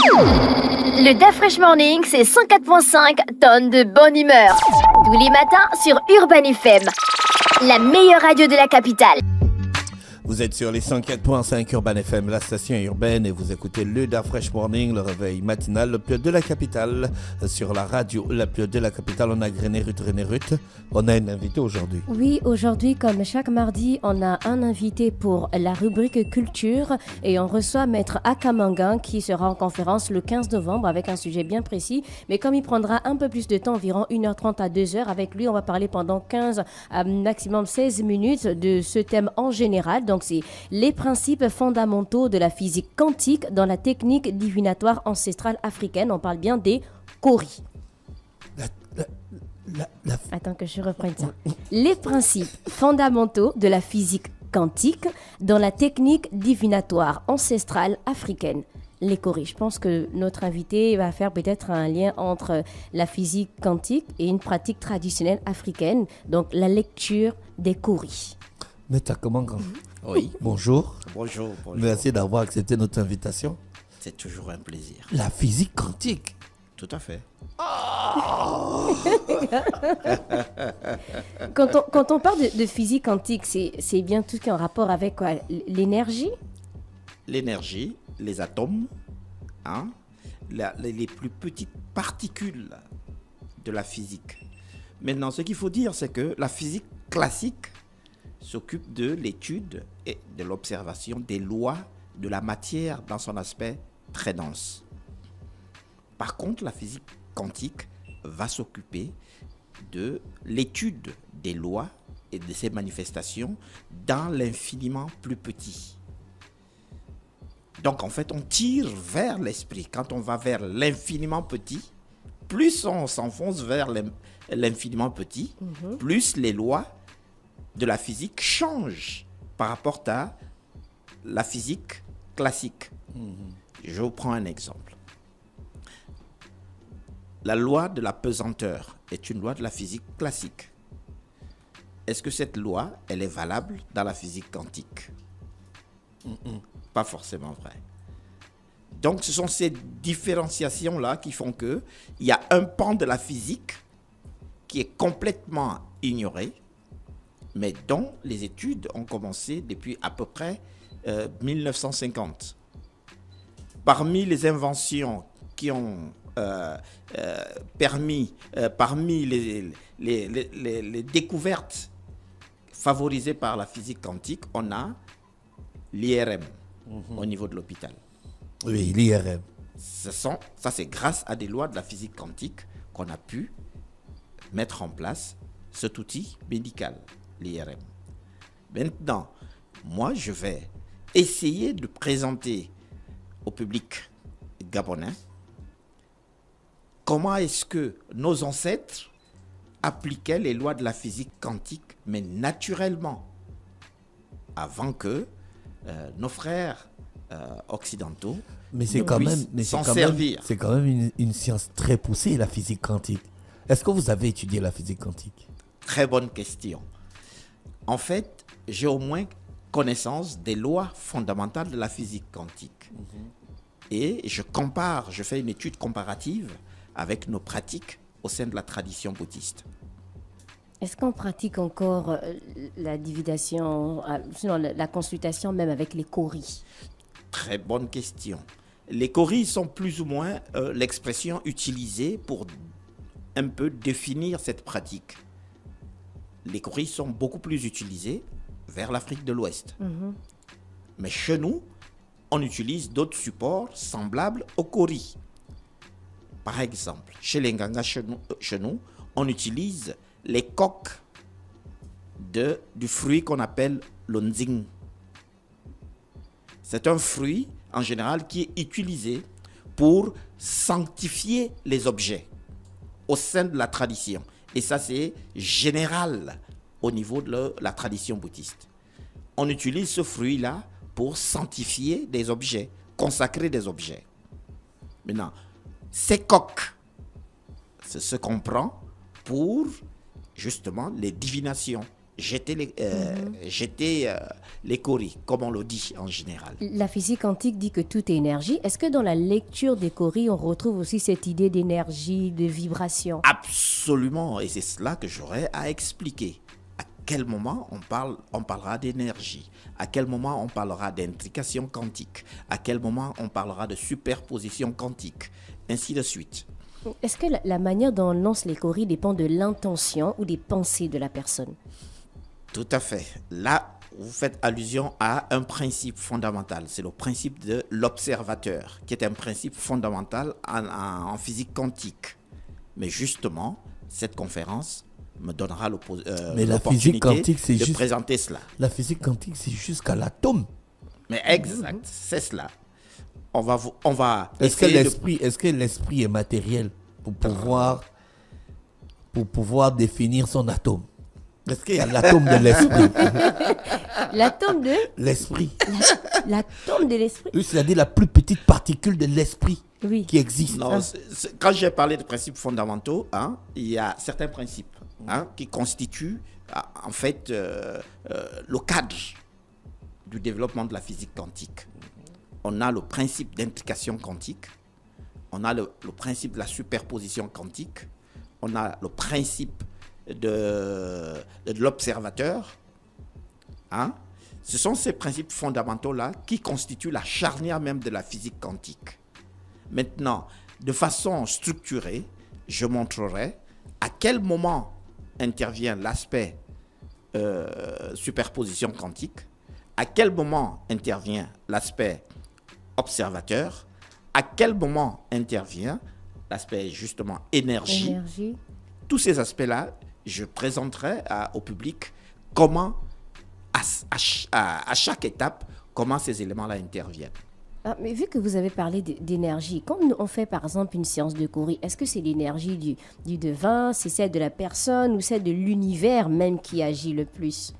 Le Da Fresh Morning, c'est 104.5 tonnes de bonne humeur. Tous les matins sur Urban FM, la meilleure radio de la capitale. Vous êtes sur les 104.5 Urban FM, la station urbaine, et vous écoutez le Da Fresh Morning, le réveil matinal le plus haut de la capitale. Sur la radio la plus haute de la capitale, on a René Ruth. On a une invitée aujourd'hui. Oui, aujourd'hui, comme chaque mardi, on a un invité pour la rubrique culture et on reçoit Maître Akamangan qui sera en conférence le 15 novembre avec un sujet bien précis. Mais comme il prendra un peu plus de temps, environ 1h30 à 2h, avec lui, on va parler pendant 15 à maximum 16 minutes de ce thème en général. Donc, c'est les principes fondamentaux de la physique quantique dans la technique divinatoire ancestrale africaine. On parle bien des Kori. Attends que je reprenne ça. Les principes fondamentaux de la physique quantique dans la technique divinatoire ancestrale africaine. Les Kori. Je pense que notre invité va faire peut-être un lien entre la physique quantique et une pratique traditionnelle africaine. Donc, la lecture des Kori. Mais t'as comment grand? Oui. Bonjour. Bonjour. Merci d'avoir accepté notre invitation. C'est toujours un plaisir. La physique quantique. Tout à fait. Quand on parle de physique quantique, c'est bien tout ce qui est en rapport avec quoi? L'énergie? L'énergie, les atomes, les plus petites particules de la physique. Maintenant, ce qu'il faut dire, c'est que la physique classique s'occupe de l'étude et de l'observation des lois de la matière dans son aspect très dense. Par contre, la physique quantique va s'occuper de l'étude des lois et de ses manifestations dans l'infiniment plus petit. Donc, en fait, on tire vers l'esprit. Quand on va vers l'infiniment petit, plus on s'enfonce vers l'infiniment petit, plus les lois de la physique change par rapport à la physique classique. Je vous prends un exemple. La loi de la pesanteur est une loi de la physique classique. Est-ce que cette loi, elle est valable dans la physique quantique? Pas forcément vrai. Donc, ce sont ces différenciations-là qui font qu'il y a un pan de la physique qui est complètement ignoré, mais dont les études ont commencé depuis à peu près 1950. Parmi les inventions qui ont permis, parmi les découvertes favorisées par la physique quantique, on a l'IRM au niveau de l'hôpital. Oui, l'IRM. Ça, c'est grâce à des lois de la physique quantique qu'on a pu mettre en place cet outil médical, l'IRM. Maintenant, moi, je vais essayer de présenter au public gabonais comment est-ce que nos ancêtres appliquaient les lois de la physique quantique, mais naturellement, avant que nos frères occidentaux s'en servir. C'est quand même une science très poussée, la physique quantique. Est-ce que vous avez étudié la physique quantique? Très bonne question. En fait, j'ai au moins connaissance des lois fondamentales de la physique quantique. Et je fais une étude comparative avec nos pratiques au sein de la tradition bouddhiste. Est-ce qu'on pratique encore la divination, sinon la consultation même avec les Kori? Très bonne question. Les Kori sont plus ou moins l'expression utilisée pour un peu définir cette pratique. Les Kori sont beaucoup plus utilisés vers l'Afrique de l'Ouest. Mais chez nous, on utilise d'autres supports semblables aux Kori. Par exemple, chez les Nganga, chez nous, on utilise les coques du fruit qu'on appelle l'onzing. C'est un fruit, en général, qui est utilisé pour sanctifier les objets au sein de la tradition. Et ça, c'est général au niveau de la tradition bouddhiste. On utilise ce fruit-là pour sanctifier des objets, consacrer des objets. Maintenant, ces coques, c'est ce qu'on prend pour, justement, les divinations jeter les coris, comme on le dit en général. La physique quantique dit que tout est énergie. Est-ce que dans la lecture des coris, on retrouve aussi cette idée d'énergie, de vibration? Absolument, et c'est cela que j'aurais à expliquer. À quel moment on parlera d'énergie? À quel moment on parlera d'intrication quantique? À quel moment on parlera de superposition quantique? Ainsi de suite. Est-ce que la manière dont on lance les coris dépend de l'intention ou des pensées de la personne? Tout à fait. Là, vous faites allusion à un principe fondamental. C'est le principe de l'observateur, qui est un principe fondamental en physique quantique. Mais justement, cette conférence me donnera Mais la physique quantique, c'est juste présenter cela. La physique quantique, c'est jusqu'à l'atome. Mais exact, c'est cela. On va Est-ce que l'esprit est matériel pour pouvoir définir son atome? Est-ce qu'il y a l'atome de l'esprit? L'atome de L'esprit. L'atome de l'esprit? Oui, c'est-à-dire la plus petite particule de l'esprit qui existe. Non, quand j'ai parlé de principes fondamentaux, il y a certains principes qui constituent en fait le cadre du développement de la physique quantique. On a le principe d'intrication quantique, on a le principe de la superposition quantique, on a le principe de l'observateur. Ce sont ces principes fondamentaux-là qui constituent la charnière même de la physique quantique. Maintenant, de façon structurée, je montrerai à quel moment intervient l'aspect superposition quantique, à quel moment intervient l'aspect observateur, à quel moment intervient l'aspect justement énergie. Tous ces aspects-là, je présenterai au public comment, à chaque étape, comment ces éléments-là interviennent. Mais vu que vous avez parlé d'énergie, quand on fait par exemple une séance de coris, est-ce que c'est l'énergie du devin, c'est celle de la personne ou celle de l'univers même qui agit le plus?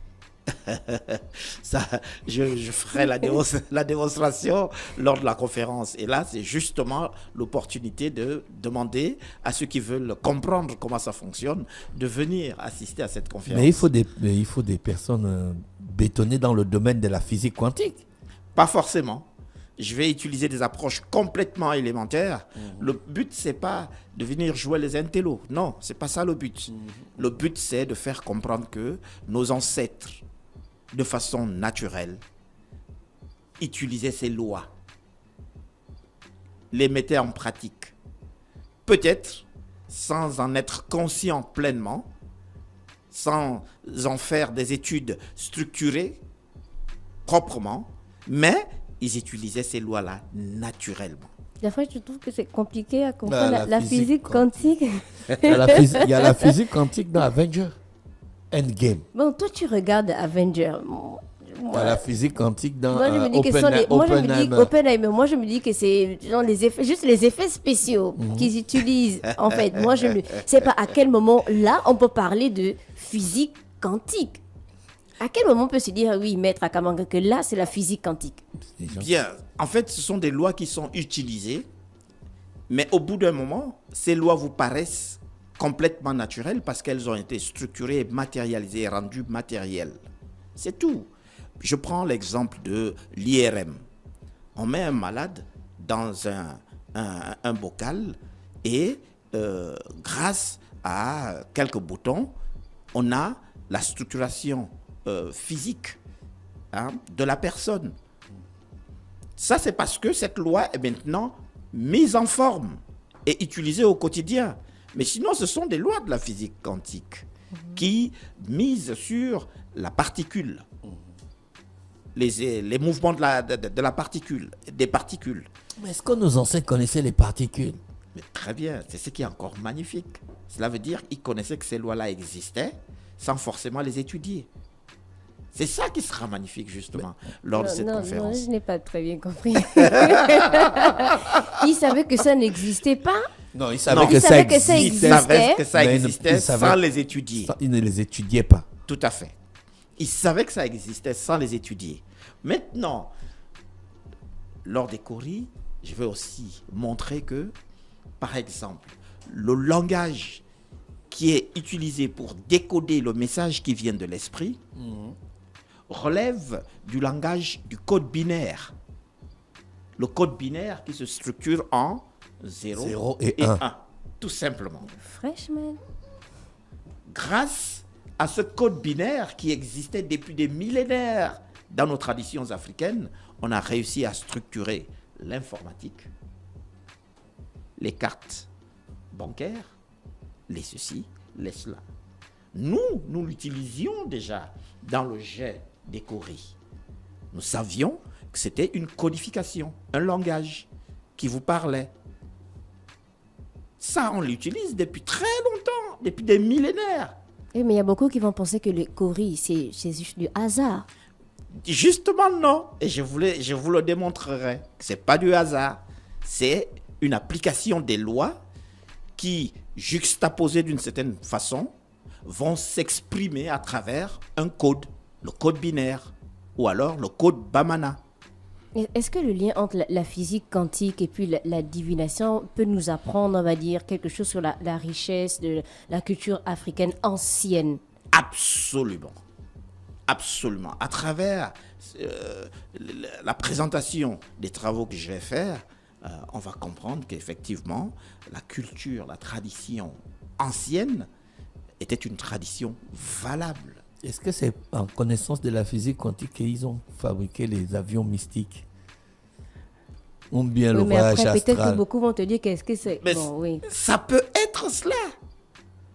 Ça, je ferai la démonstration lors de la conférence. Et là, c'est justement l'opportunité de demander à ceux qui veulent comprendre comment ça fonctionne de venir assister à cette conférence. Mais il faut des personnes bétonnées dans le domaine de la physique quantique. Pas forcément. Je vais utiliser des approches complètement élémentaires. Le but, c'est pas de venir jouer les intellos. Non, c'est pas ça le but. Le but, c'est de faire comprendre que nos ancêtres, de façon naturelle, utilisaient ces lois, les mettaient en pratique. Peut-être sans en être conscient pleinement, sans en faire des études structurées, proprement, mais ils utilisaient ces lois-là naturellement. Des fois, je trouve que c'est compliqué à comprendre la physique quantique. Il y a la physique quantique dans Avengers Endgame. Bon, toi, tu regardes Avengers. Il y a la physique quantique dans Oppenheimer. Moi, je me dis que c'est genre juste les effets spéciaux qu'ils utilisent. En fait, moi, je ne sais pas à quel moment, là, on peut parler de physique quantique. À quel moment on peut se dire, oui, maître Akamanga, que là, c'est la physique quantique? Bien, en fait, ce sont des lois qui sont utilisées, mais au bout d'un moment, ces lois vous paraissent complètement naturelles parce qu'elles ont été structurées, matérialisées, rendues matérielles. C'est tout. Je prends l'exemple de l'IRM. On met un malade dans un bocal et grâce à quelques boutons, on a la structuration physique de la personne. Ça, c'est parce que cette loi est maintenant mise en forme et utilisée au quotidien. Mais sinon, ce sont des lois de la physique quantique qui misent sur la particule, les mouvements de la particule, des particules. Mais est-ce que nos ancêtres connaissaient les particules? Mais très bien, c'est ce qui est encore magnifique. Cela veut dire qu'ils connaissaient que ces lois-là existaient sans forcément les étudier. C'est ça qui sera magnifique, justement, lors de cette conférence. Non, je n'ai pas très bien compris. Ils savaient que ça n'existait pas? Non, ils savaient que ça existait. Ils savaient que ça existait sans les étudier. Ils ne les étudiaient pas. Tout à fait. Ils savaient que ça existait sans les étudier. Maintenant, lors des coris, je vais aussi montrer que, par exemple, le langage qui est utilisé pour décoder le message qui vient de l'esprit relève du langage du code binaire. Le code binaire qui se structure en 0 et 1. Tout simplement. Freshman. Grâce à ce code binaire qui existait depuis des millénaires dans nos traditions africaines, on a réussi à structurer l'informatique, les cartes bancaires, les ceci, les cela. Nous l'utilisions déjà dans le jet des coris. Nous savions que c'était une codification, un langage qui vous parlait. Ça, on l'utilise depuis très longtemps, depuis des millénaires. Oui, mais il y a beaucoup qui vont penser que les coris, c'est juste du hasard. Justement, non. Et je vous le démontrerai. Ce n'est pas du hasard. C'est une application des lois qui, juxtaposées d'une certaine façon, vont s'exprimer à travers un code, le code binaire, ou alors le code Bamana. Est-ce que le lien entre la physique quantique et puis la divination peut nous apprendre, on va dire, quelque chose sur la richesse de la culture africaine ancienne? Absolument. Absolument. À travers la présentation des travaux que je vais faire, on va comprendre qu'effectivement, la culture, la tradition ancienne était une tradition valable. Est-ce que c'est en connaissance de la physique quantique qu'ils ont fabriqué les avions mystiques? Ou bien le voyage astral? Peut-être que beaucoup vont te dire qu'est-ce que c'est. Mais bon, oui. Ça peut être cela.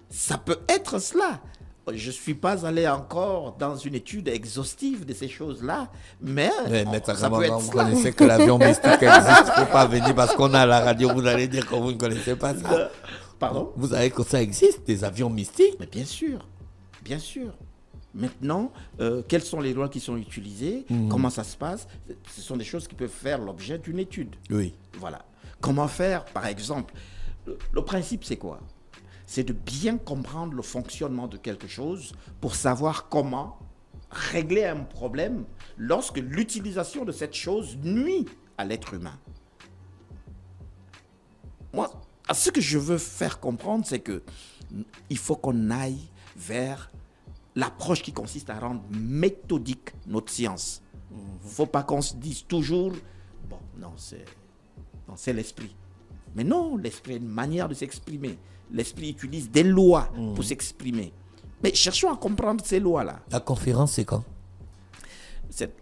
Ça peut être cela. Je ne suis pas allé encore dans une étude exhaustive de ces choses-là, mais ça peut être vous cela. connaissez que l'avion mystique existe. Il ne faut pas venir parce qu'on a la radio, vous allez dire que vous ne connaissez pas ça. Pardon? Vous savez que ça existe, des avions mystiques? Mais bien sûr, bien sûr. Maintenant, quelles sont les lois qui sont utilisées? Comment ça se passe? Ce sont des choses qui peuvent faire l'objet d'une étude. Oui. Voilà. Comment faire, par exemple? Le principe, c'est quoi? C'est de bien comprendre le fonctionnement de quelque chose pour savoir comment régler un problème lorsque l'utilisation de cette chose nuit à l'être humain. Moi, ce que je veux faire comprendre, c'est que il faut qu'on aille vers l'approche qui consiste à rendre méthodique notre science. Il ne faut pas qu'on se dise toujours, bon, non, c'est l'esprit. Mais non, l'esprit a une manière de s'exprimer. L'esprit utilise des lois pour s'exprimer. Mais cherchons à comprendre ces lois-là. La conférence, c'est quand?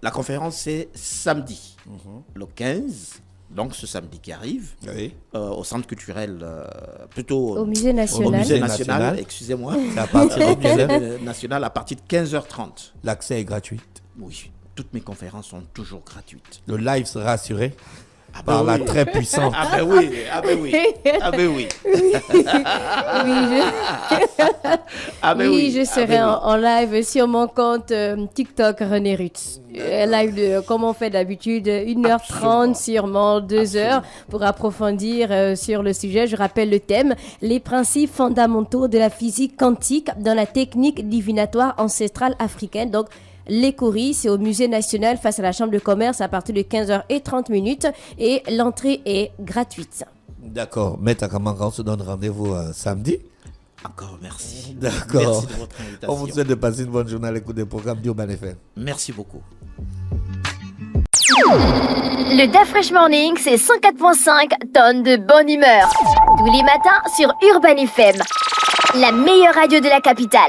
La conférence, c'est samedi, le 15, donc ce samedi qui arrive, Oui. au centre culturel, plutôt Au musée national. au musée national. national, excusez-moi. C'est à partir de quelle heure? National à partir de 15h30. L'accès est gratuit. Oui, toutes mes conférences sont toujours gratuites. Le live sera assuré Ah par ben la oui. très puissante. Ah ben oui, ah ben oui, ah ben oui. Ah ben Oui, je ah serai ben oui. en live sur mon compte TikTok René Rutz. Live de, comme on fait d'habitude, 1h30, Absolument. sûrement 2h, pour approfondir sur le sujet. Je rappelle le thème, les principes fondamentaux de la physique quantique dans la technique divinatoire ancestrale africaine. Donc, les coris, c'est au musée national face à la chambre de commerce à partir de 15h30 et l'entrée est gratuite. D'accord. Maître Akamanga, on se donne rendez-vous samedi. Encore merci. D'accord. Merci de votre On vous invitation. souhaite de passer une bonne journée à l'écoute des programmes d'Urban FM. Merci beaucoup. Le Da Fresh Morning, c'est 104.5 tonnes de bonne humeur. Tous les matins sur Urban FM, la meilleure radio de la capitale.